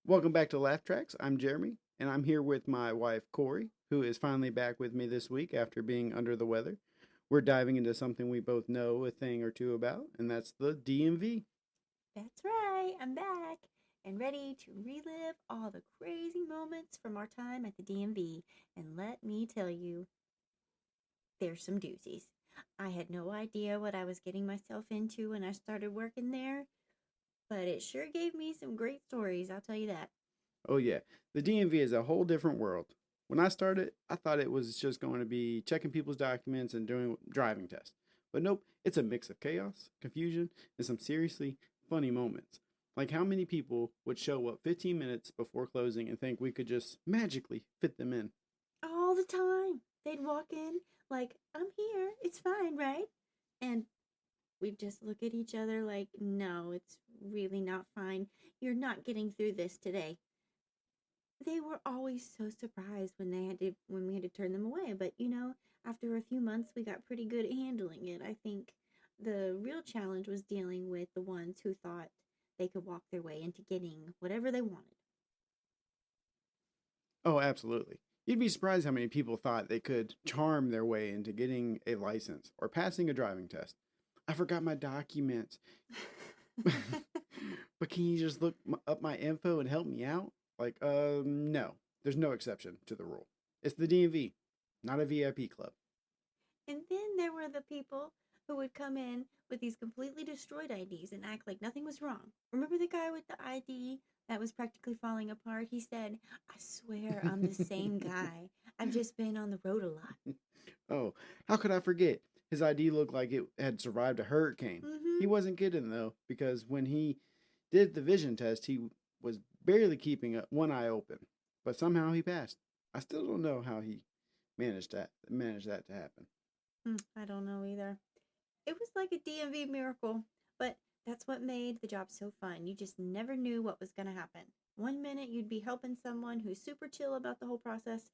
Welcome back to Laugh Tracks. I'm Jeremy, and I'm here with my wife, Corie, who is finally back with me this week after being under the weather. We're diving into something we both know a thing or two about, and that's the DMV. That's right, I'm back and ready to relive all the crazy moments from our time at the DMV. And let me tell you, there's some doozies. I had no idea what I was getting myself into when I started working there, but it sure gave me some great stories, I'll tell you that. Oh, yeah, the DMV is a whole different world. When I started, I thought it was just going to be checking people's documents and doing driving tests. But nope, it's a mix of chaos, confusion, and some seriously funny moments. Like how many people would show up 15 minutes before closing and think we could just magically fit them in. All the time. They'd walk in like, I'm here, it's fine, right? And we'd just look at each other like, no, it's really not fine. You're not getting through this today. They were always so surprised when we had to turn them away, but after a few months we got pretty good at handling it. I think the real challenge was dealing with the ones who thought they could walk their way into getting whatever they wanted. Oh, absolutely. You'd be surprised how many people thought they could charm their way into getting a license or passing a driving test. I forgot my documents, but can you just look up my info and help me out? No. There's no exception to the rule. It's the DMV, not a VIP club. And then there were the people who would come in with these completely destroyed IDs and act like nothing was wrong. Remember the guy with the ID that was practically falling apart? He said, I swear I'm the same guy. I've just been on the road a lot. Oh, how could I forget? His ID looked like it had survived a hurricane. Mm-hmm. He wasn't kidding though, because when he did the vision test, he was barely keeping one eye open, but somehow he passed. I still don't know how he managed that to happen. I don't know either. It was like a DMV miracle, but that's what made the job so fun. You just never knew what was going to happen. One minute you'd be helping someone who's super chill about the whole process,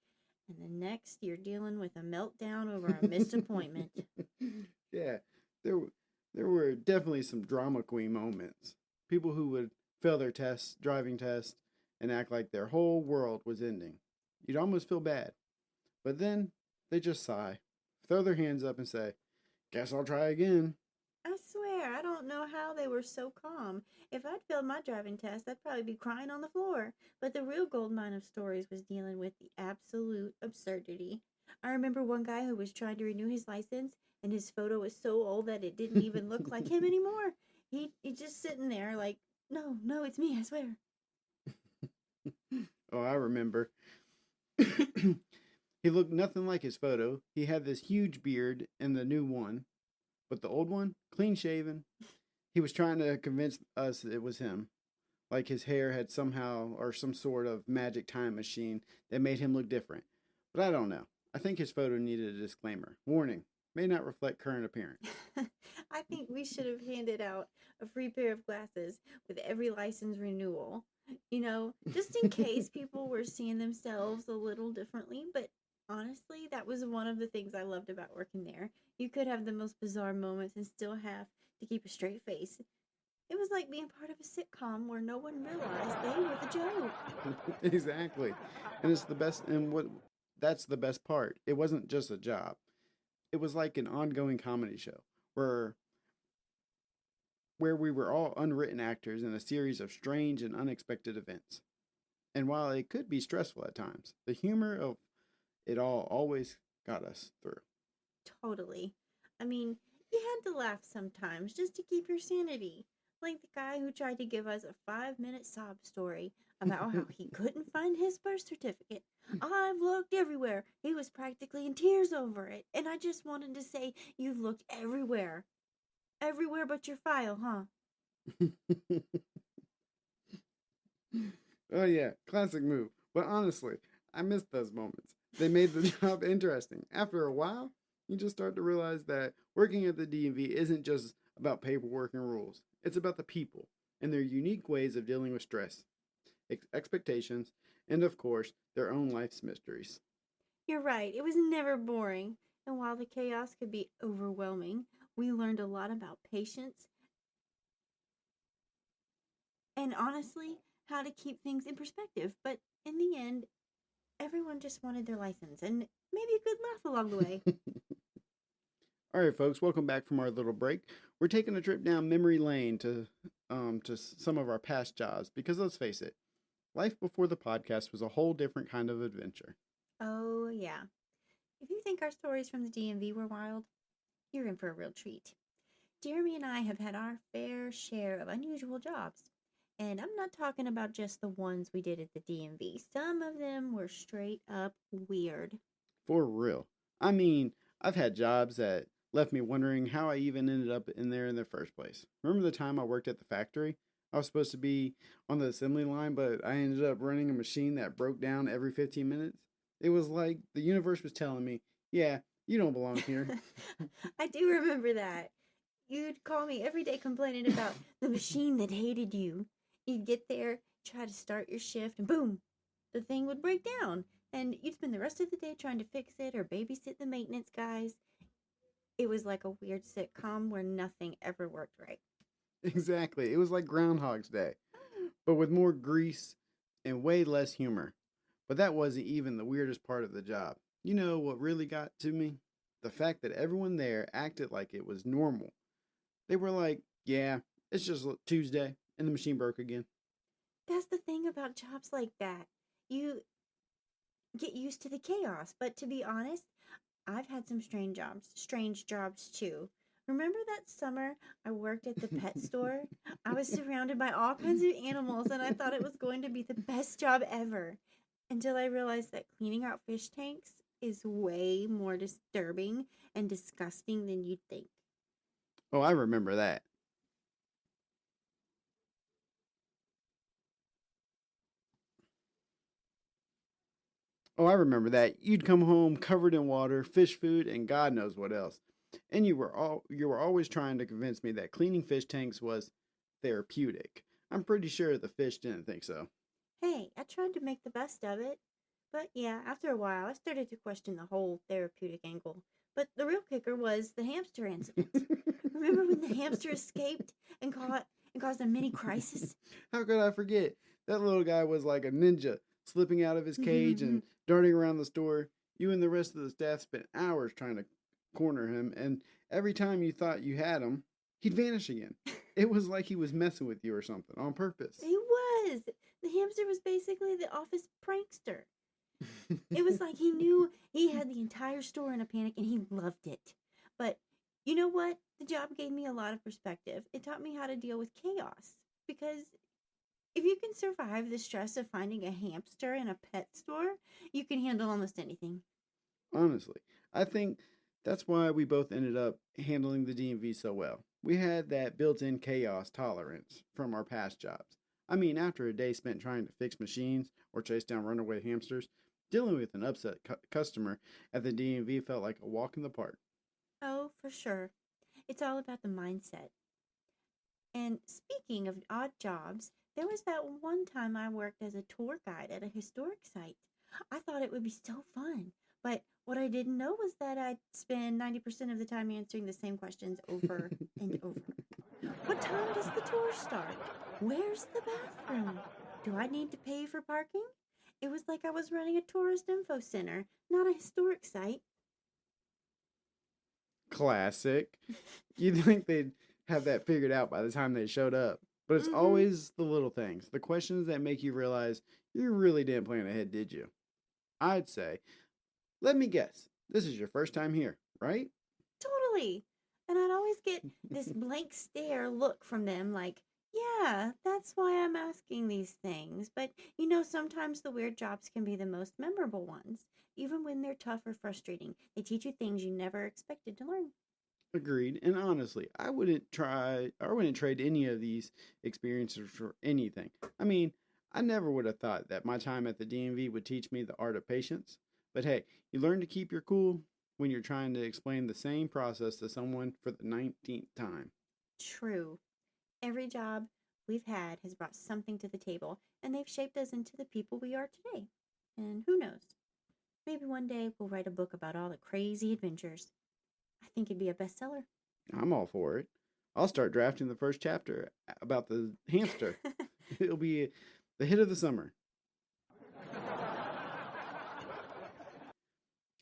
and the next you're dealing with a meltdown over a missed appointment. Yeah, there there were definitely some drama queen moments. People who would fail their tests, driving tests, and act like their whole world was ending. You'd almost feel bad, but then they just sigh, throw their hands up, and say, "Guess I'll try again." I swear, I don't know how they were so calm. If I'd failed my driving test, I'd probably be crying on the floor. But the real gold mine of stories was dealing with the absolute absurdity. I remember one guy who was trying to renew his license, and his photo was so old that it didn't even look like him anymore. He just sitting there like, no, no, it's me, I swear. Oh, I remember. He looked nothing like his photo. He had this huge beard in the new one, but the old one, clean shaven. He was trying to convince us it was him. Like his hair had somehow or some sort of magic time machine that made him look different. But I don't know. I think his photo needed a disclaimer. Warning, may not reflect current appearance. I think we should have handed out a free pair of glasses with every license renewal. Just in case people were seeing themselves a little differently. But honestly, that was one of the things I loved about working there. You could have the most bizarre moments and still have to keep a straight face. It was like being part of a sitcom where no one realized they were the joke. Exactly. And it's the best and what that's the best part. It wasn't just a job. It was like an ongoing comedy show where we were all unwritten actors in a series of strange and unexpected events. And while it could be stressful at times, the humor of it all always got us through. Totally. I mean, you had to laugh sometimes just to keep your sanity. Like the guy who tried to give us a 5-minute sob story about how he couldn't find his birth certificate. I've looked everywhere. He was practically in tears over it. And I just wanted to say, you've looked everywhere. Everywhere but your file, huh? Oh yeah, classic move. But honestly, I miss those moments. They made the job interesting. After a while, you just start to realize that working at the DMV isn't just about paperwork and rules. It's about the people and their unique ways of dealing with stress, expectations, and of course, their own life's mysteries. You're right. It was never boring. And while the chaos could be overwhelming, we learned a lot about patience. And honestly, how to keep things in perspective. But in the end, everyone just wanted their license and maybe a good laugh along the way. All right, folks, welcome back from our little break. We're taking a trip down memory lane to some of our past jobs because let's face it, life before the podcast was a whole different kind of adventure. Oh, yeah. If you think our stories from the DMV were wild, you're in for a real treat. Jeremy and I have had our fair share of unusual jobs. And I'm not talking about just the ones we did at the DMV. Some of them were straight up weird. For real. I mean, I've had jobs that left me wondering how I even ended up in there in the first place. Remember the time I worked at the factory? I was supposed to be on the assembly line, but I ended up running a machine that broke down every 15 minutes. It was like the universe was telling me, yeah, you don't belong here. I do remember that. You'd call me every day complaining about the machine that hated you. You'd get there, try to start your shift, and boom, the thing would break down. And you'd spend the rest of the day trying to fix it or babysit the maintenance guys. It was like a weird sitcom where nothing ever worked right. Exactly. It was like Groundhog's Day, but with more grease and way less humor. But that wasn't even the weirdest part of the job. You know what really got to me? The fact that everyone there acted like it was normal. They were like, yeah, it's just Tuesday and the machine broke again. That's the thing about jobs like that. You get used to the chaos. But to be honest, I've had some strange jobs too. Remember that summer I worked at the pet store? I was surrounded by all kinds of animals and I thought it was going to be the best job ever. Until I realized that cleaning out fish tanks is way more disturbing and disgusting than you'd think. Oh, I remember that. Oh, I remember that. You'd come home covered in water, fish food, and God knows what else. And you were always trying to convince me that cleaning fish tanks was therapeutic. I'm pretty sure the fish didn't think so. Hey, I tried to make the best of it. But yeah, after a while, I started to question the whole therapeutic angle. But the real kicker was the hamster incident. Remember when the hamster escaped and caused a mini crisis? How could I forget? That little guy was like a ninja, slipping out of his cage and darting around the store. You and the rest of the staff spent hours trying to corner him, and every time you thought you had him, he'd vanish again. It was like he was messing with you or something on purpose. He was. The hamster was basically the office prankster. It was like he knew he had the entire store in a panic and he loved it. But you know what? The job gave me a lot of perspective. It taught me how to deal with chaos. Because if you can survive the stress of finding a hamster in a pet store, you can handle almost anything. Honestly, I think that's why we both ended up handling the DMV so well. We had that built in chaos tolerance from our past jobs. I mean, after a day spent trying to fix machines or chase down runaway hamsters, dealing with an upset customer at the DMV felt like a walk in the park. Oh, for sure. It's all about the mindset. And speaking of odd jobs, there was that one time I worked as a tour guide at a historic site. I thought it would be so fun, but what I didn't know was that I'd spend 90% of the time answering the same questions over and over. What time does the tour start? Where's the bathroom? Do I need to pay for parking? It was like I was running a tourist info center, not a historic site. Classic. You'd think they'd have that figured out by the time they showed up. But it's Mm-hmm. always the little things, the questions that make you realize you really didn't plan ahead, did you? I'd say, let me guess, this is your first time here, right? Totally. And I'd always get this blank stare look from them like, yeah, that's why I'm asking these things. But sometimes the weird jobs can be the most memorable ones. Even when they're tough or frustrating, they teach you things you never expected to learn. Agreed. And honestly, I wouldn't trade any of these experiences for anything. I mean, I never would have thought that my time at the DMV would teach me the art of patience. But hey, you learn to keep your cool when you're trying to explain the same process to someone for the 19th time. True. Every job we've had has brought something to the table, and they've shaped us into the people we are today. And who knows? Maybe one day we'll write a book about all the crazy adventures. I think it'd be a bestseller. I'm all for it. I'll start drafting the first chapter about the hamster. It'll be The hit of the summer.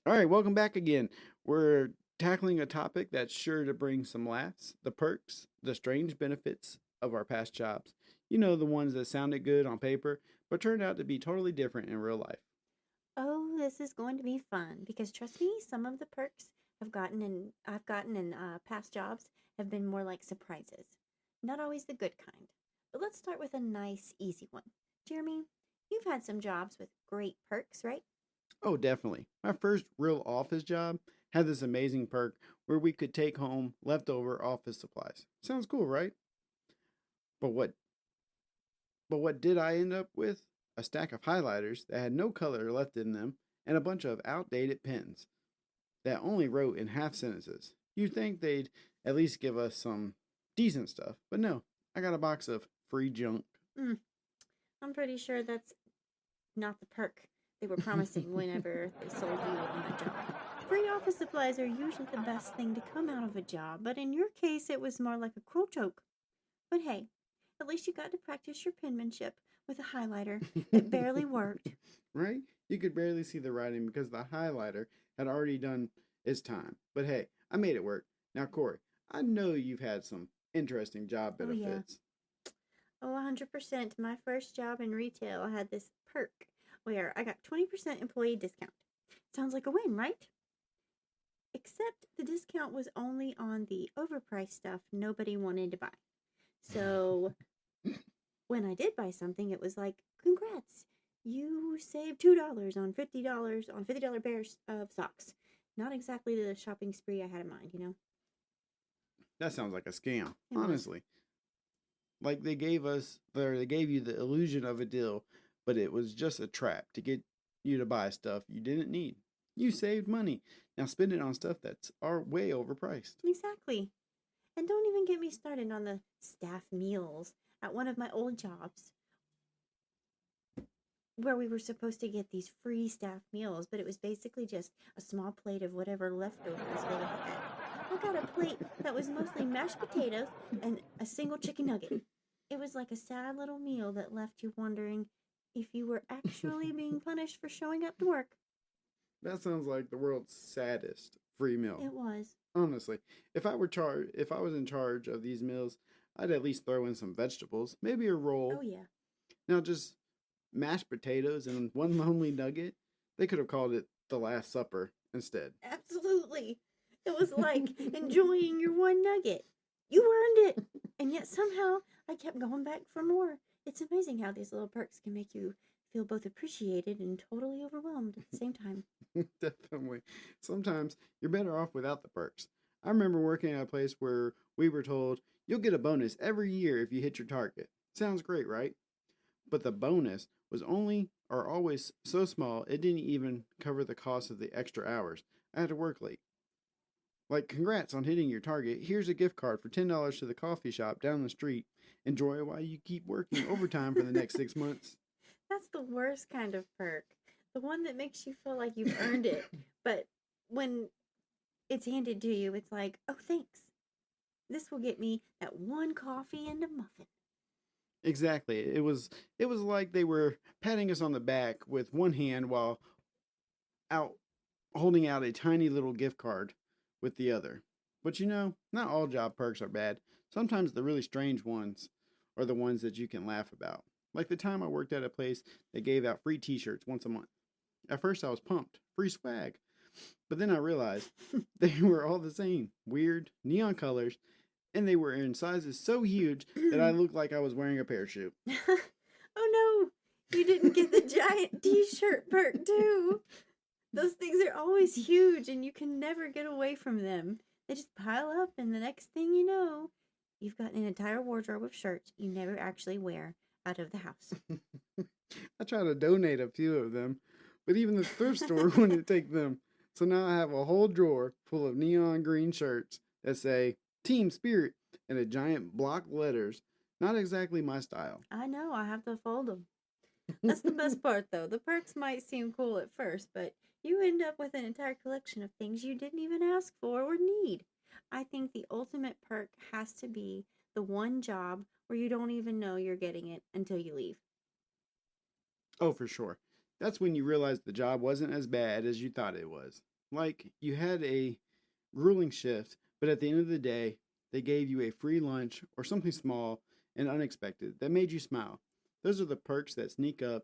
All right, welcome back again. We're tackling a topic that's sure to bring some laughs, the perks, the strange benefits of our past jobs. You know, the ones that sounded good on paper, but turned out to be totally different in real life. Oh, this is going to be fun because trust me, some of the perks I've gotten in past jobs have been more like surprises. Not always the good kind. But let's start with a nice, easy one. Jeremy, you've had some jobs with great perks, right? Oh, definitely. My first real office job had this amazing perk where we could take home leftover office supplies. Sounds cool, right? But what did I end up with? A stack of highlighters that had no color left in them and a bunch of outdated pens that only wrote in half sentences. You'd think they'd at least give us some decent stuff, but no. I got a box of free junk. Mm, I'm pretty sure that's not the perk they were promising whenever they sold you on the job. Free office supplies are usually the best thing to come out of a job, but in your case, it was more like a cruel joke. But hey, at least you got to practice your penmanship with a highlighter that barely worked. Right? You could barely see the writing because the highlighter had already done its time. But hey, I made it work. Now, Corey, I know you've had some interesting job Oh, yeah. benefits. Oh, 100%. My first job in retail had this perk where I got 20% employee discount. Sounds like a win, right? Except the discount was only on the overpriced stuff nobody wanted to buy. So when I did buy something, it was like, congrats, you saved $2 on $50 pairs of socks. Not exactly the shopping spree I had in mind, you know? That sounds like a scam, It was. honestly. Like they gave you the illusion of a deal, but it was just a trap to get you to buy stuff you didn't need. You saved money. Now spend it on stuff that's are way overpriced. Exactly. And don't even get me started on the staff meals at one of my old jobs where we were supposed to get these free staff meals, but it was basically just a small plate of whatever leftovers they had. I got a plate that was mostly mashed potatoes and a single chicken nugget. It was like a sad little meal that left you wondering if you were actually being punished for showing up to work. That sounds like the world's saddest free meal. It was. Honestly, if I was in charge of these meals, I'd at least throw in some vegetables, maybe a Oh, roll. yeah. Now just mashed potatoes and one lonely nugget. They could have called it the Last Supper instead. Absolutely. It was like enjoying your one nugget. You earned it. And yet somehow I kept going back for more. It's amazing how these little perks can make you feel both appreciated and totally overwhelmed at the same time. Definitely. Sometimes you're better off without the perks. I remember working at a place where we were told you'll get a bonus every year if you hit your target. Sounds great, right? But the bonus was only or always so small it didn't even cover the cost of the extra hours. I had to work late. Like, congrats on hitting your target. Here's a gift card for $10 to the coffee shop down the street. Enjoy it while you keep working overtime for the next 6 months. That's the worst kind of perk. The one that makes you feel like you've earned it. But when it's handed to you, it's like, oh, thanks. This will get me that one coffee and a muffin. Exactly. It was like they were patting us on the back with one hand while out holding out a tiny little gift card with the other. But you know, not all job perks are bad. Sometimes the really strange ones are the ones that you can laugh about. Like the time I worked at a place that gave out free t-shirts once a month. At first I was pumped, free swag. But then I realized they were all the same, weird, neon colors, and they were in sizes so huge that I looked like I was wearing a parachute. Oh no, you didn't get the giant t shirt perk too. Those things are always huge and you can never get away from them. They just pile up, and the next thing you know, you've got an entire wardrobe of shirts you never actually wear out of the house. I tried to donate a few of them, but even the thrift store wouldn't take them. So now I have a whole drawer full of neon green shirts that say Team Spirit in a giant block letters. Not exactly my style. I know, I have to fold them. That's the best part, though. The perks might seem cool at first, but you end up with an entire collection of things you didn't even ask for or need. I think the ultimate perk has to be the one job where you don't even know you're getting it until you leave. Oh, for sure. That's when you realized the job wasn't as bad as you thought it was. Like, you had a grueling shift, but at the end of the day, they gave you a free lunch or something small and unexpected that made you smile. Those are the perks that sneak up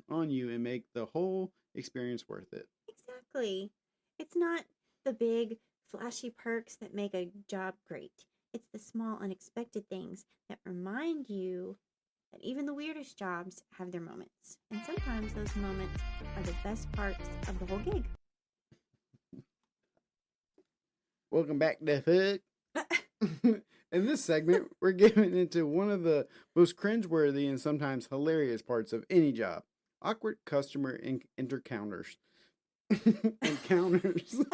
on you and make the whole experience worth it. Exactly. It's not the big, flashy perks that make a job great. It's the small, unexpected things that remind you that even the weirdest jobs have their moments. And sometimes those moments are the best parts of the whole gig. Welcome back to Hook. In this segment, we're getting into one of the most cringeworthy and sometimes hilarious parts of any job: awkward customer encounters. Encounters.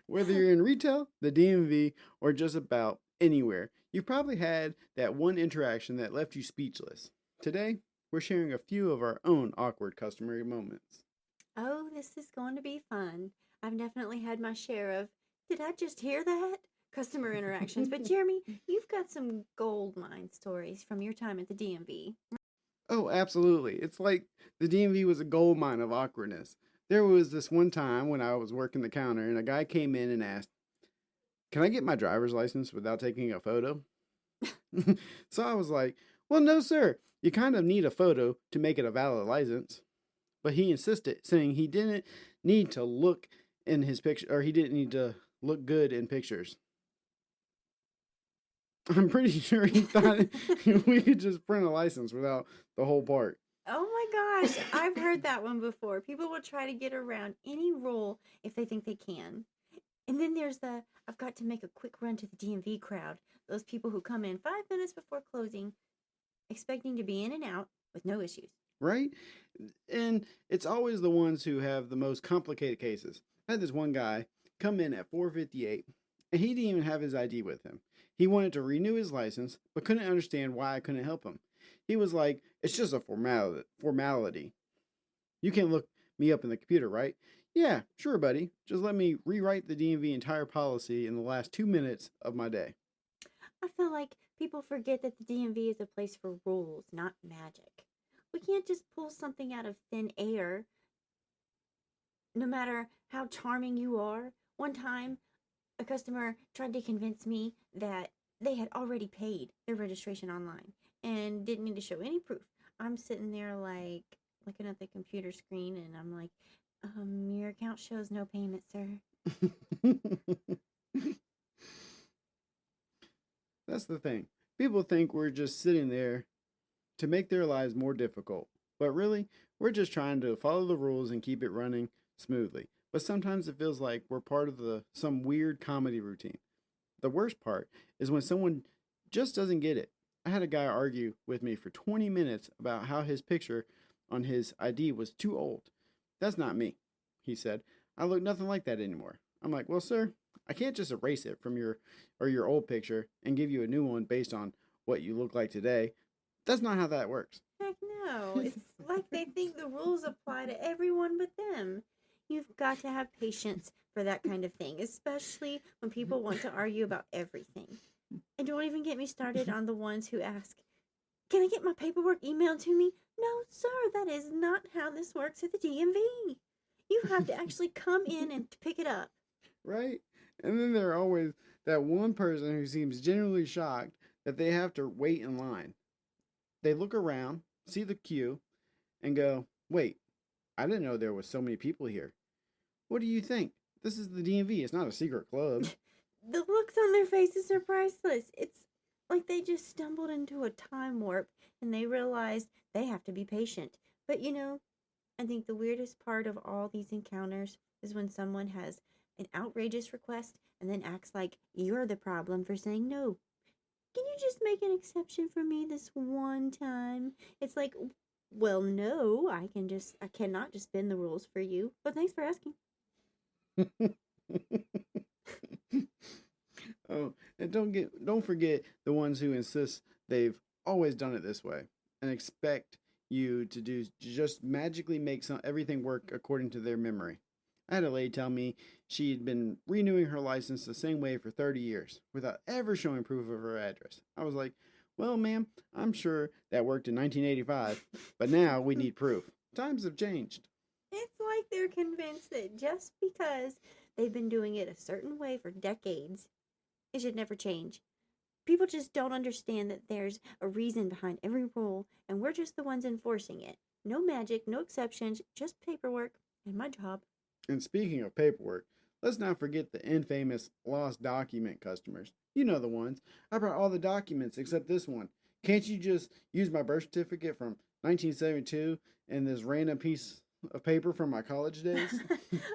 Whether you're in retail, the DMV, or just about anywhere, you've probably had that one interaction that left you speechless. Today, we're sharing a few of our own awkward customer moments. Oh, this is going to be fun. I've definitely had my share of, did I just hear that? Customer interactions. But Jeremy, you've got some gold mine stories from your time at the DMV. Oh, absolutely. It's like the DMV was a gold mine of awkwardness. There was this one time when I was working the counter and a guy came in and asked, "Can I get my driver's license without taking a photo?" So I was like, "Well, no, sir. You kind of need a photo to make it a valid license." But he insisted, saying he didn't need to look in his picture, or he didn't need to look good in pictures. I'm pretty sure he thought we could just print a license without the whole part. Oh my gosh, I've heard that one before. People will try to get around any rule if they think they can. And then there's the I've got to make a quick run to the DMV crowd. Those people who come in 5 minutes before closing, expecting to be in and out with no issues. Right? And it's always the ones who have the most complicated cases. I had this one guy come in at 4:58, and he didn't even have his ID with him. He wanted to renew his license, but couldn't understand why I couldn't help him. He was like, "It's just a formality. You can look me up in the computer, right?" "Yeah, sure, buddy. Just let me rewrite the DMV entire policy in the last 2 minutes of my day." I feel like people forget that the DMV is a place for rules, not magic. We can't just pull something out of thin air, no matter how charming you are. One time, a customer tried to convince me that they had already paid their registration online and didn't need to show any proof. I'm sitting there like looking at the computer screen and I'm like, your account shows no payment, sir. That's the thing. People think we're just sitting there to make their lives more difficult. But really, we're just trying to follow the rules and keep it running smoothly. But sometimes it feels like we're part of the some weird comedy routine. The worst part is when someone just doesn't get it. I had a guy argue with me for 20 minutes about how his picture on his ID was too old. "That's not me," he said. "I look nothing like that anymore." I'm like, "Well, sir, I can't just erase it from your old picture and give you a new one based on what you look like today. That's not how that works." Heck no. It's like they think the rules apply to everyone but them. You've got to have patience for that kind of thing, especially when people want to argue about everything. And don't even get me started on the ones who ask, can I get my paperwork emailed to me? No, sir, that is not how this works at the DMV. You have to actually come in and pick it up. Right? And then there are always that one person who seems genuinely shocked that they have to wait in line. They look around, see the queue, and go, "Wait, I didn't know there was so many people here. What do you think? This is the DMV. It's not a secret club." The looks on their faces are priceless. It's like they just stumbled into a time warp and they realized they have to be patient. But I think the weirdest part of all these encounters is when someone has an outrageous request and then acts like you're the problem for saying no. Can you just make an exception for me this one time? It's like, well, no, I cannot just bend the rules for you. But thanks for asking. Oh, and don't forget the ones who insist they've always done it this way and expect you to do just magically make everything work according to their memory. I had a lady tell me she'd been renewing her license the same way for 30 years without ever showing proof of her address. I was like, Well, ma'am, I'm sure that worked in 1985, but now we need proof. Times have changed. It's like they're convinced that just because they've been doing it a certain way for decades, it should never change. People just don't understand that there's a reason behind every rule, and we're just the ones enforcing it. No magic, no exceptions, just paperwork and my job. And speaking of paperwork, let's not forget the infamous lost document customers. You know the ones. I brought all the documents except this one. Can't you just use my birth certificate from 1972 and this random piece of paper from my college days?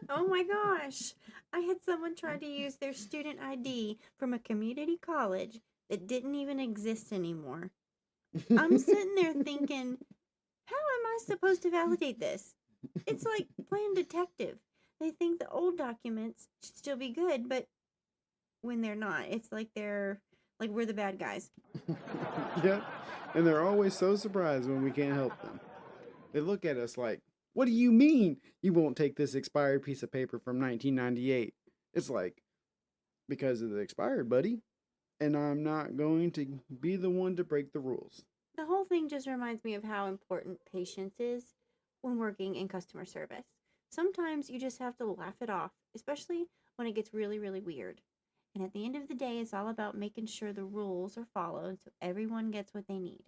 Oh my gosh. I had someone try to use their student ID from a community college that didn't even exist anymore. I'm sitting there thinking, how am I supposed to validate this? It's like playing detective. They think the old documents should still be good, but when they're not, it's like we're the bad guys. Yep. And they're always so surprised when we can't help them. They look at us like, what do you mean you won't take this expired piece of paper from 1998? It's like, because it's expired, buddy. And I'm not going to be the one to break the rules. The whole thing just reminds me of how important patience is when working in customer service. Sometimes you just have to laugh it off, especially when it gets really, really weird. And at the end of the day, it's all about making sure the rules are followed so everyone gets what they need.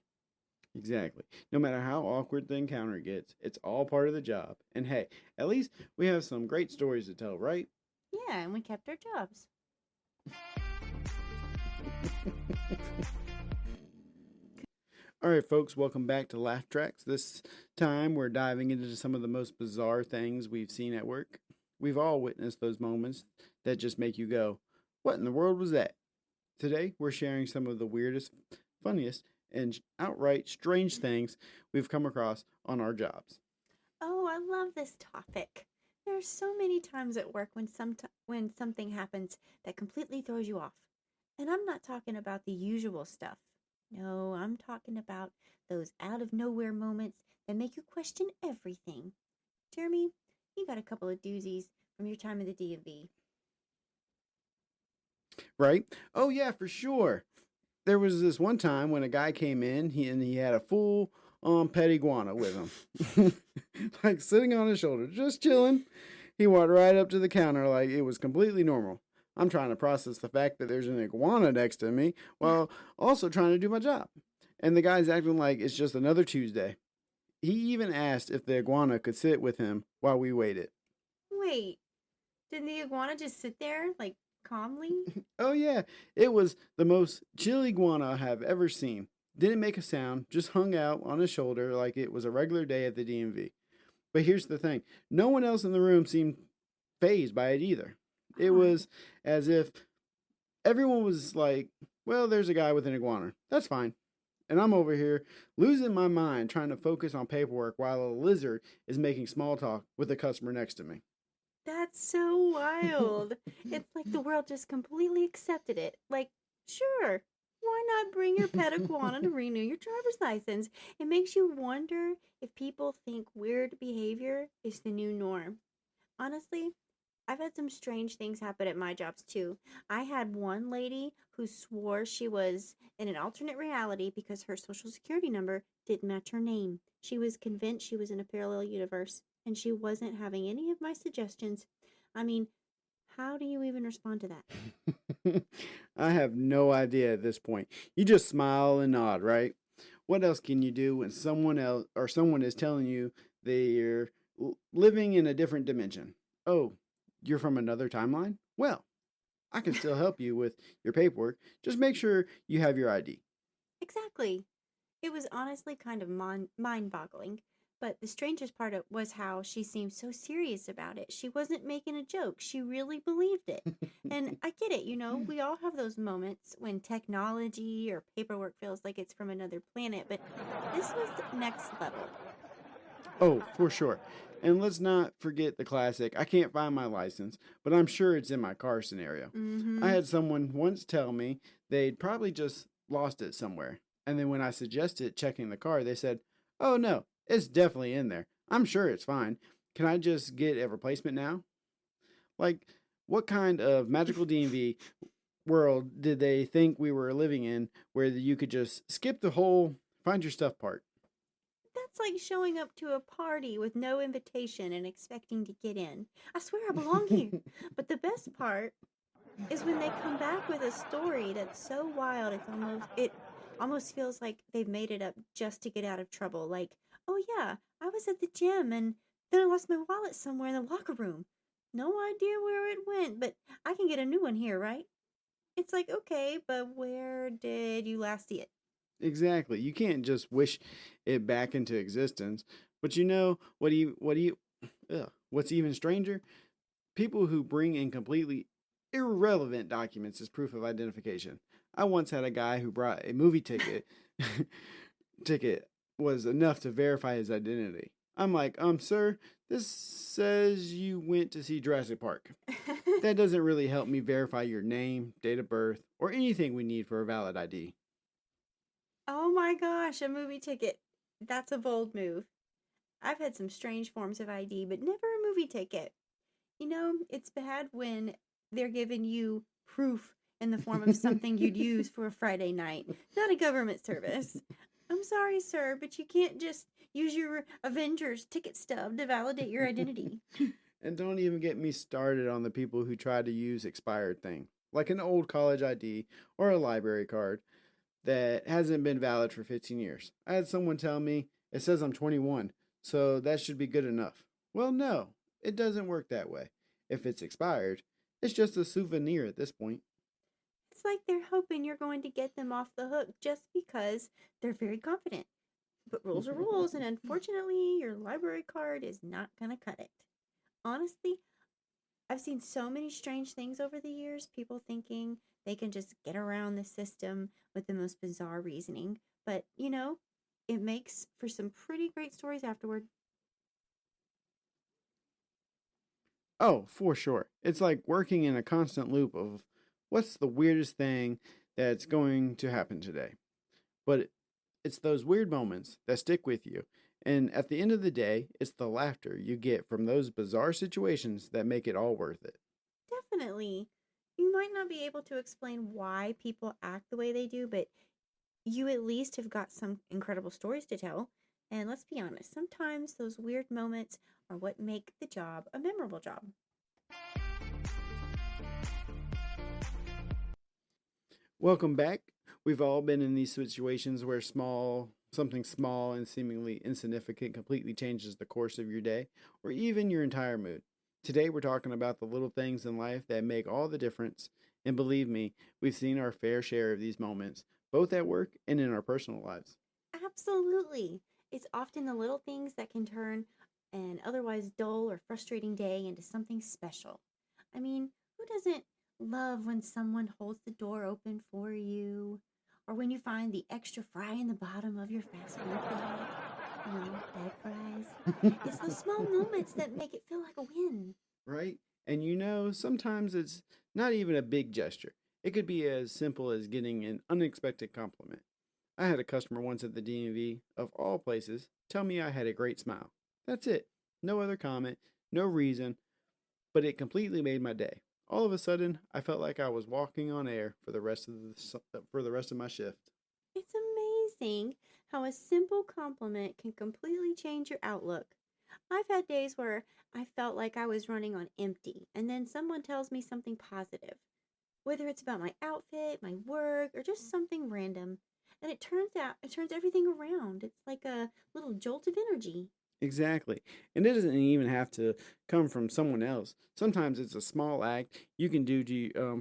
Exactly. No matter how awkward the encounter gets, it's all part of the job. And hey, at least we have some great stories to tell, right? Yeah, and we kept our jobs. All right, folks, welcome back to Laugh Tracks. This time we're diving into some of the most bizarre things we've seen at work. We've all witnessed those moments that just make you go, what in the world was that? Today, we're sharing some of the weirdest, funniest, and outright strange things we've come across on our jobs. Oh, I love this topic. There are so many times at work when something happens that completely throws you off. And I'm not talking about the usual stuff. No, I'm talking about those out of nowhere moments that make you question everything. Jeremy, you got a couple of doozies from your time at the DMV. Right? Oh, yeah, for sure. There was this one time when a guy came in, he had a full pet iguana with him, like sitting on his shoulder, just chilling. He walked right up to the counter like it was completely normal. I'm trying to process the fact that there's an iguana next to me while also trying to do my job. And the guy's acting like it's just another Tuesday. He even asked if the iguana could sit with him while we waited. Wait, did the iguana just sit there, like, calmly? Oh, yeah, it was the most chill iguana I have ever seen. Didn't make a sound, just hung out on his shoulder like it was a regular day at the DMV. But here's the thing, no one else in the room seemed phased by it either. It Odd. was as if everyone was like, well, there's a guy with an iguana. That's fine. And I'm over here losing my mind trying to focus on paperwork while a lizard is making small talk with a customer next to me. That's so wild. It's like the world just completely accepted it. Like, sure, why not bring your pet iguana to renew your driver's license? It makes you wonder if people think weird behavior is the new norm. Honestly, I've had some strange things happen at my jobs too. I had one lady who swore she was in an alternate reality because her social security number didn't match her name. She was convinced she was in a parallel universe and she wasn't having any of my suggestions. I mean, how do you even respond to that? I have no idea at this point. You just smile and nod, right? What else can you do when someone is telling you they're living in a different dimension? Oh, you're from another timeline? Well, I can still help you with your paperwork. Just make sure you have your ID. Exactly. It was honestly kind of mind boggling. But the strangest part was how she seemed so serious about it. She wasn't making a joke. She really believed it. And I get it, we all have those moments when technology or paperwork feels like it's from another planet, but this was next level. Oh, for sure. And let's not forget the classic, I can't find my license, but I'm sure it's in my car scenario. I Mm-hmm. had someone once tell me they'd probably just lost it somewhere. And then when I suggested checking the car, they said, oh no, it's definitely in there. I'm sure it's fine. Can I just get a replacement now? Like, what kind of magical DMV world did they think we were living in where you could just skip the whole find your stuff part? That's like showing up to a party with no invitation and expecting to get in. I swear I belong here. But the best part is when they come back with a story that's so wild it almost feels like they've made it up just to get out of trouble. Like, oh yeah, I was at the gym and then I lost my wallet somewhere in the locker room. No idea where it went, but I can get a new one here, right? It's like, okay, but where did you last see it? Exactly. You can't just wish it back into existence. But what's even stranger? People who bring in completely irrelevant documents as proof of identification. I once had a guy who brought a movie ticket. Ticket was enough to verify his identity. I'm like, sir, this says you went to see Jurassic Park. That doesn't really help me verify your name, date of birth, or anything we need for a valid ID. Oh my gosh, a movie ticket. That's a bold move. I've had some strange forms of ID, but never a movie ticket. It's bad when they're giving you proof in the form of something you'd use for a Friday night, not a government service. I'm sorry, sir, but you can't just use your Avengers ticket stub to validate your identity. And don't even get me started on the people who try to use expired thing, like an old college ID or a library card that hasn't been valid for 15 years. I had someone tell me it says I'm 21, so that should be good enough. Well, no, it doesn't work that way. If it's expired, it's just a souvenir at this point. It's like they're hoping you're going to get them off the hook just because they're very confident. But rules are rules, and unfortunately, your library card is not going to cut it. Honestly, I've seen so many strange things over the years, people thinking they can just get around the system with the most bizarre reasoning. But, it makes for some pretty great stories afterward. Oh, for sure. It's like working in a constant loop of what's the weirdest thing that's going to happen today. But it's those weird moments that stick with you. And at the end of the day, it's the laughter you get from those bizarre situations that make it all worth it. Definitely. You might not be able to explain why people act the way they do, but you at least have got some incredible stories to tell. And let's be honest, sometimes those weird moments are what make the job a memorable job. Welcome back. We've all been in these situations where something small and seemingly insignificant completely changes the course of your day or even your entire mood. Today we're talking about the little things in life that make all the difference. And believe me, we've seen our fair share of these moments, both at work and in our personal lives. Absolutely. It's often the little things that can turn an otherwise dull or frustrating day into something special. I mean, who doesn't love when someone holds the door open for you? Or when you find the extra fry in the bottom of your fast food bag? Bag fries. It's those small moments that make it feel like a win. Right? And sometimes it's not even a big gesture. It could be as simple as getting an unexpected compliment. I had a customer once at the DMV, of all places, tell me I had a great smile. That's it. No other comment, no reason, but it completely made my day. All of a sudden, I felt like I was walking on air for the rest of my shift. It's amazing how a simple compliment can completely change your outlook. I've had days where I felt like I was running on empty, and then someone tells me something positive, whether it's about my outfit, my work, or just something random. And it turns everything around. It's like a little jolt of energy. Exactly. And it doesn't even have to come from someone else. Sometimes it's a small act you can do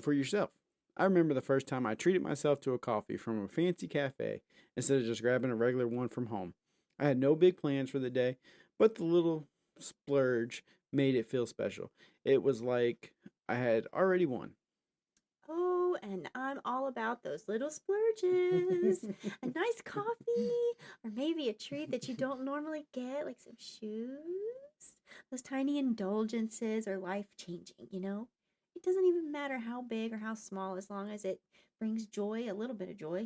for yourself. I remember the first time I treated myself to a coffee from a fancy cafe instead of just grabbing a regular one from home. I had no big plans for the day, but the little splurge made it feel special. It was like I had already won. Oh, and I'm all about those little splurges. A nice coffee, or maybe a treat that you don't normally get, like some shoes. Those tiny indulgences are life changing. It doesn't even matter how big or how small, as long as it brings joy, a little bit of joy.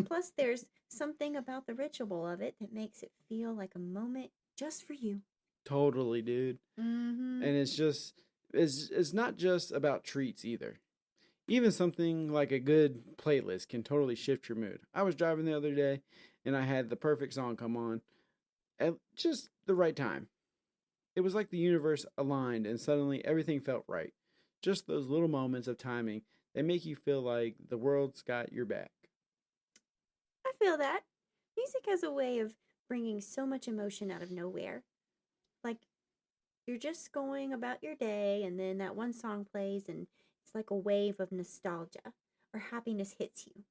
Plus, there's something about the ritual of it that makes it feel like a moment just for you. Totally, dude. Mm hmm. And it's not just about treats either. Even something like a good playlist can totally shift your mood. I was driving the other day and I had the perfect song come on at just the right time. It was like the universe aligned and suddenly everything felt right. Just those little moments of timing that make you feel like the world's got your back. I feel that. Music has a way of bringing so much emotion out of nowhere. Like you're just going about your day, and then that one song plays, and it's like a wave of nostalgia or happiness hits you.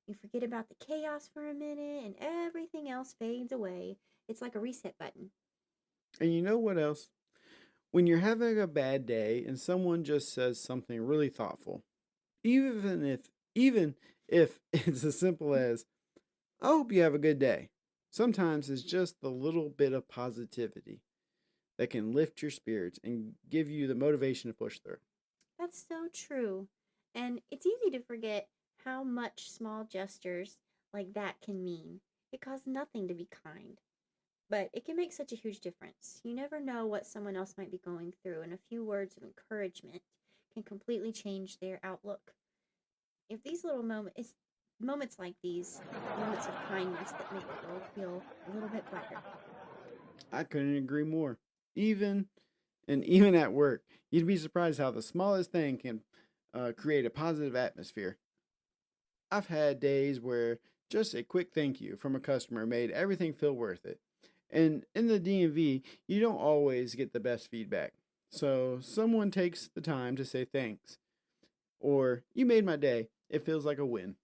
You forget about the chaos for a minute, and everything else fades away. It's like a reset button. And you know what else? When you're having a bad day and someone just says something really thoughtful, even if even if it's as simple as I hope you have a good day. Sometimes it's just the little bit of positivity that can lift your spirits and give you the motivation to push through. That's so true. And it's easy to forget how much small gestures like that can mean. It costs nothing to be kind, but it can make such a huge difference. You never know what someone else might be going through, and a few words of encouragement can completely change their outlook. If these little moments, it's moments like these, moments of kindness that make the world feel a little bit brighter. I couldn't agree more. Even even at work, you'd be surprised how the smallest thing can create a positive atmosphere. I've had days where just a quick thank you from a customer made everything feel worth it. And in the DMV, you don't always get the best feedback. So someone takes the time to say thanks or you made my day. It feels like a win.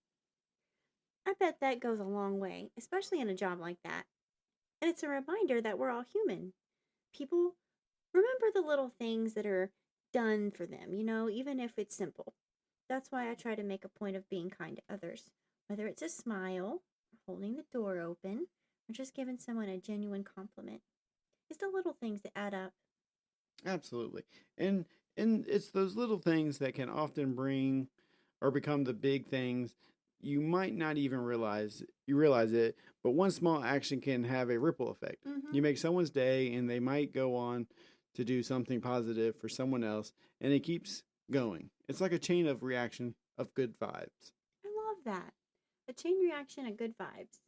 I bet that goes a long way, especially in a job like that. And it's a reminder that we're all human. People remember the little things that are done for them, even if it's simple. That's why I try to make a point of being kind to others, whether it's a smile, or holding the door open, or just giving someone a genuine compliment. It's the little things that add up. Absolutely. And and it's those little things that can often bring or become the big things you might not even realize it, but one small action can have a ripple effect. Mm-hmm. You make someone's day and they might go on to do something positive for someone else and it keeps going. It's like a chain of reaction of good vibes. I love that. A chain reaction of good vibes.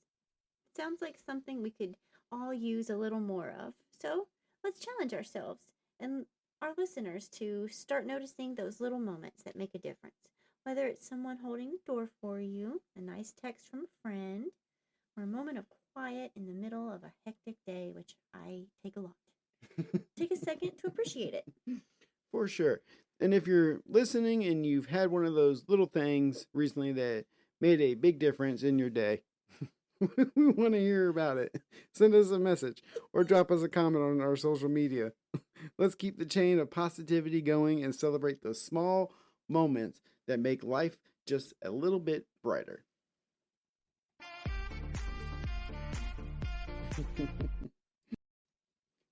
It sounds like something we could all use a little more of. So let's challenge ourselves and our listeners to start noticing those little moments that make a difference. Whether it's someone holding the door for you, a nice text from a friend, or a moment of quiet in the middle of a hectic day, which I take a lot. Take a second to appreciate it. For sure. And if you're listening and you've had one of those little things recently that made a big difference in your day, we want to hear about it. Send us a message or drop us a comment on our social media. Let's keep the chain of positivity going and celebrate those small moments that make life just a little bit brighter.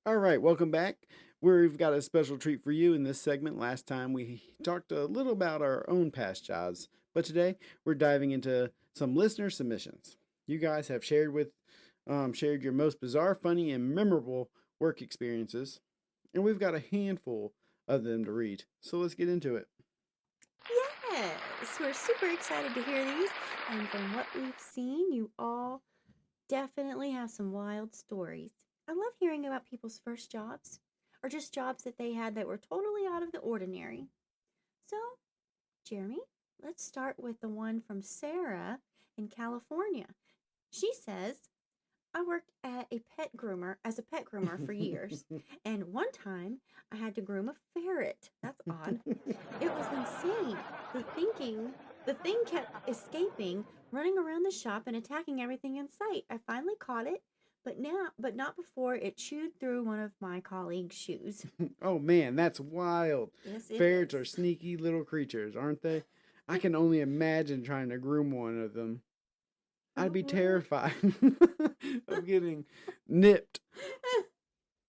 All right, welcome back. We've got a special treat for you in this segment. Last time we talked a little about our own past jobs, but today we're diving into some listener submissions. You guys have shared your most bizarre, funny, and memorable work experiences, and we've got a handful of them to read. So let's get into it. Yes, we're super excited to hear these. And from what we've seen, you all definitely have some wild stories. I love hearing about people's first jobs or just jobs that they had that were totally out of the ordinary. So, Jeremy, let's start with the one from Sarah in California. She says, I worked at a pet groomer as a pet groomer for years. And one time I had to groom a ferret. That's odd. It was insane. The thing kept escaping, running around the shop and attacking everything in sight. I finally caught it, but not before it chewed through one of my colleagues' shoes. Oh man, that's wild. Yes, it Ferrets is. are sneaky little creatures, aren't they? I can only imagine trying to groom one of them. I'd be Right. terrified of getting nipped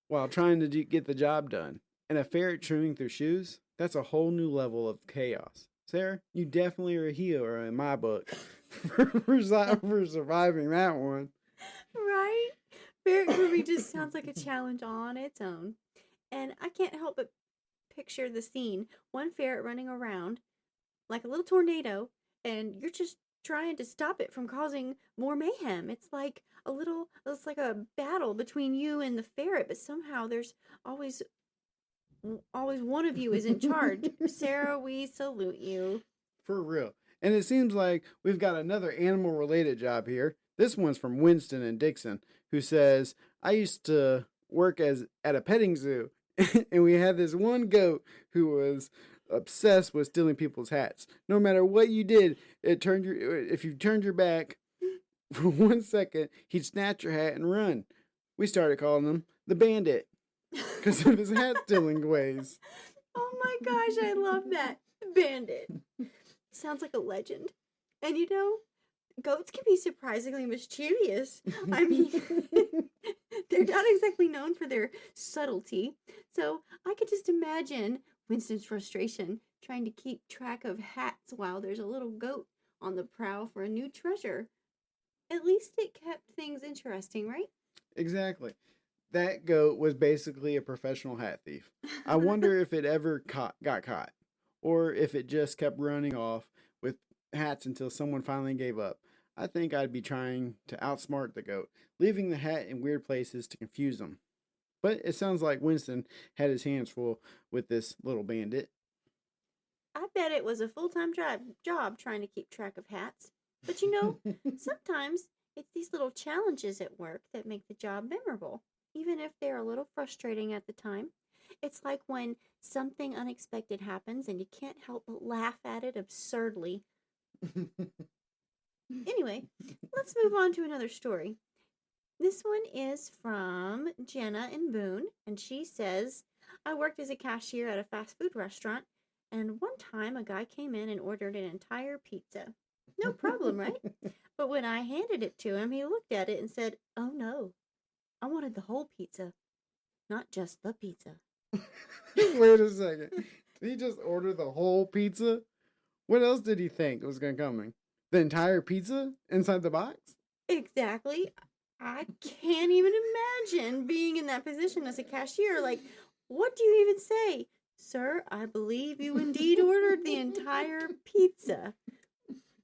while trying to get the job done. And a ferret chewing through shoes? That's a whole new level of chaos. Sarah, you definitely are a hero in my book for surviving that one. Right? Ferret grooming just sounds like a challenge on its own. And I can't help but picture the scene. One ferret running around, like a little tornado, and you're just trying to stop it from causing more mayhem. It's like a battle between you and the ferret, but somehow there's always always one of you is in charge. Sarah, we salute you. For real. And it seems like we've got another animal related job here. This one's from Winston and Dixon, who says, I used to work as at a petting zoo, and we had this one goat who was obsessed with stealing people's hats. No matter what you did, if you turned your back for 1 second, he'd snatch your hat and run. We started calling him the Bandit because of his hat stealing ways. Oh my gosh, I love that. Bandit. Sounds like a legend. And goats can be surprisingly mischievous. I mean, they're not exactly known for their subtlety. So I could just imagine Winston's frustration trying to keep track of hats while there's a little goat on the prowl for a new treasure. At least it kept things interesting, right? Exactly. That goat was basically a professional hat thief. I wonder if it ever got caught, or if it just kept running off with hats until someone finally gave up. I think I'd be trying to outsmart the goat, leaving the hat in weird places to confuse them. But it sounds like Winston had his hands full with this little bandit. I bet it was a full-time job trying to keep track of hats. But sometimes it's these little challenges at work that make the job memorable, even if they're a little frustrating at the time. It's like when something unexpected happens and you can't help but laugh at it absurdly. Anyway, let's move on to another story. This one is from Jenna in Boone, and she says, I worked as a cashier at a fast food restaurant, and one time a guy came in and ordered an entire pizza. No problem, right? But when I handed it to him, he looked at it and said, oh no, I wanted the whole pizza, not just the pizza. Wait a second. Did he just order the whole pizza? What else did he think was going to come? The entire pizza inside the box? Exactly. I can't even imagine being in that position as a cashier. Like, what do you even say? Sir, I believe you indeed ordered the entire pizza.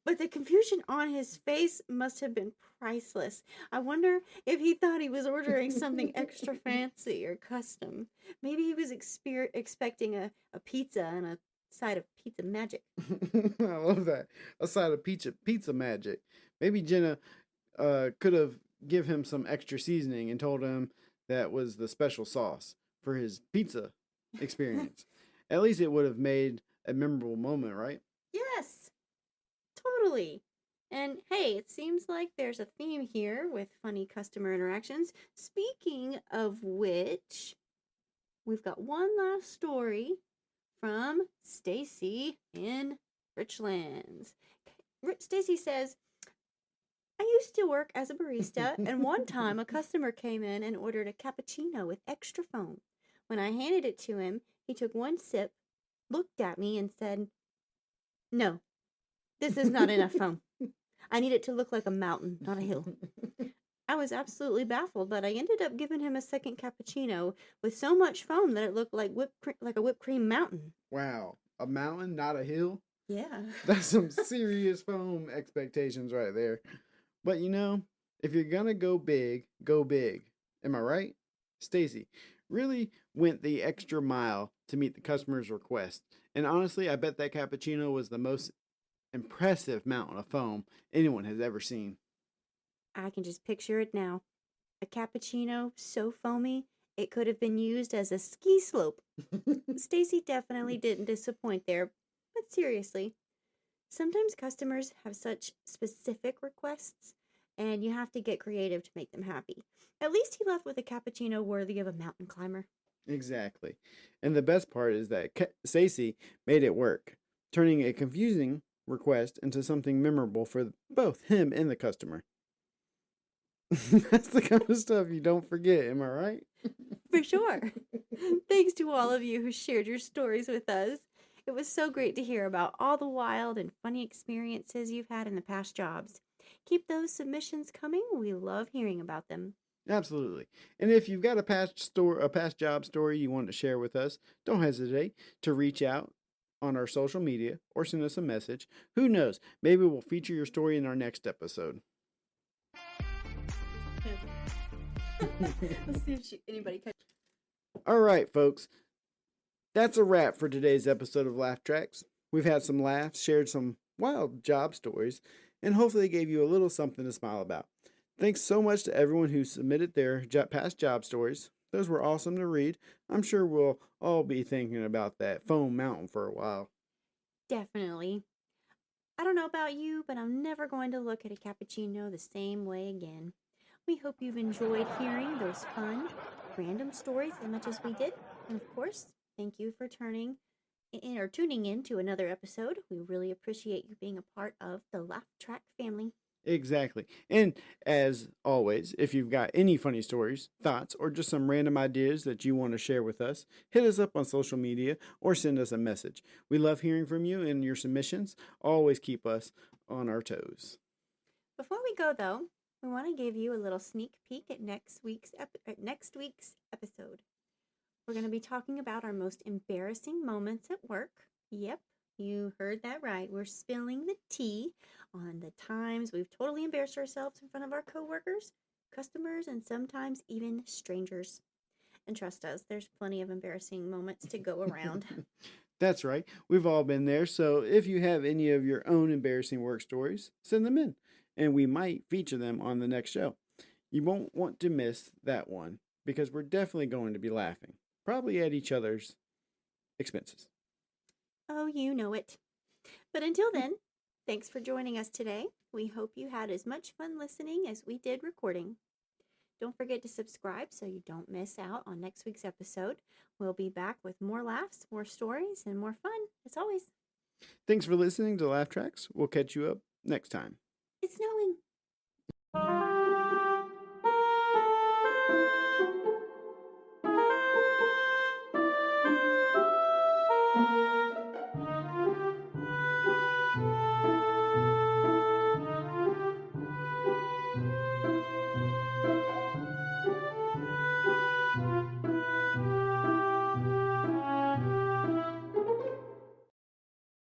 But the confusion on his face must have been priceless. I wonder if he thought he was ordering something extra fancy or custom. Maybe he was expecting a pizza and a side of pizza magic. I love that. A side of pizza magic. Maybe Jenna could have give him some extra seasoning and told him that was the special sauce for his pizza experience. At least it would have made a memorable moment, right? Yes, totally. And hey, it seems like there's a theme here with funny customer interactions. Speaking of which, we've got one last story from Stacy in Richlands. Stacy says, I used to work as a barista, and one time a customer came in and ordered a cappuccino with extra foam. When I handed it to him, he took one sip, looked at me, and said, no, this is not enough foam. I need it to look like a mountain, not a hill. I was absolutely baffled, but I ended up giving him a second cappuccino with so much foam that it looked like a whipped cream mountain. Wow, a mountain, not a hill? Yeah. That's some serious foam expectations right there. But if you're gonna go big, go big. Am I right? Stacy really went the extra mile to meet the customer's request. And honestly, I bet that cappuccino was the most impressive mountain of foam anyone has ever seen. I can just picture it now. A cappuccino so foamy, it could have been used as a ski slope. Stacy definitely didn't disappoint there. But seriously, sometimes customers have such specific requests, and you have to get creative to make them happy. At least he left with a cappuccino worthy of a mountain climber. Exactly. And the best part is that Stacy made it work, turning a confusing request into something memorable for both him and the customer. That's the kind of stuff you don't forget, am I right? For sure. Thanks to all of you who shared your stories with us. It was so great to hear about all the wild and funny experiences you've had in the past jobs. Keep those submissions coming. We love hearing about them. Absolutely. And if you've got a past job story you want to share with us, don't hesitate to reach out on our social media or send us a message. Who knows? Maybe we'll feature your story in our next episode. Let's see if anybody can. All right, folks. That's a wrap for today's episode of Laugh Tracks. We've had some laughs, shared some wild job stories, and hopefully gave you a little something to smile about. Thanks so much to everyone who submitted their past job stories. Those were awesome to read. I'm sure we'll all be thinking about that foam mountain for a while. Definitely. I don't know about you, but I'm never going to look at a cappuccino the same way again. We hope you've enjoyed hearing those fun, random stories as much as we did. And of course, thank you for tuning in to another episode. We really appreciate you being a part of the Laugh Track family. Exactly. And as always, if you've got any funny stories, thoughts, or just some random ideas that you want to share with us, hit us up on social media or send us a message. We love hearing from you, and your submissions always keep us on our toes. Before we go, though, we want to give you a little sneak peek at next week's episode. We're going to be talking about our most embarrassing moments at work. Yep, you heard that right. We're spilling the tea on the times we've totally embarrassed ourselves in front of our coworkers, customers, and sometimes even strangers. And trust us, there's plenty of embarrassing moments to go around. That's right. We've all been there. So if you have any of your own embarrassing work stories, send them in, and we might feature them on the next show. You won't want to miss that one because we're definitely going to be laughing, probably at each other's expenses. Oh, you know it. But until then, thanks for joining us today. We hope you had as much fun listening as we did recording. Don't forget to subscribe so you don't miss out on next week's episode. We'll be back with more laughs, more stories, and more fun, as always. Thanks for listening to Laugh Tracks. We'll catch you up next time. It's snowing.